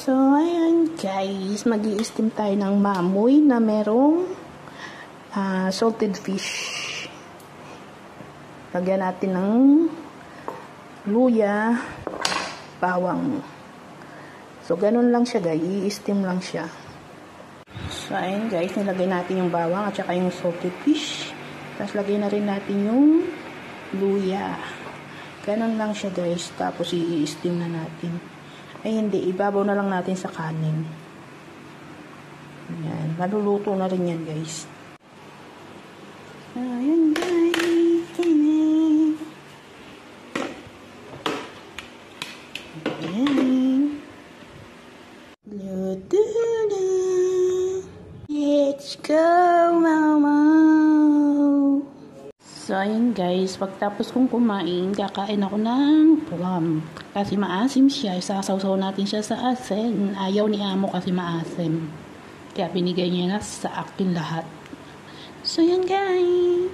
So, ayan guys, mag-i-steam tayo ng mamoy na merong salted fish. Lagyan natin ng luya, bawang. So, ganun lang siya guys, i-steam lang siya. So, ayan guys, nilagay natin yung bawang at saka yung salted fish. Tapos, lagay na rin natin yung luya. Ganun lang siya guys, tapos i-steam na natin. Ay hindi, ibabaw na lang natin sa kanin. Ayan, maluluto na rin yan guys. Ayan guys. Ayan. Luto na. Let's go mama. So, ayan guys, pagtapos kong kumain, kakain ako ng plum. Kasi maasim siya, isasawsaw natin siya sa asin. Ayaw ni amo kasi maasim. Kaya binigay niya na sa akin lahat. So, ayan guys.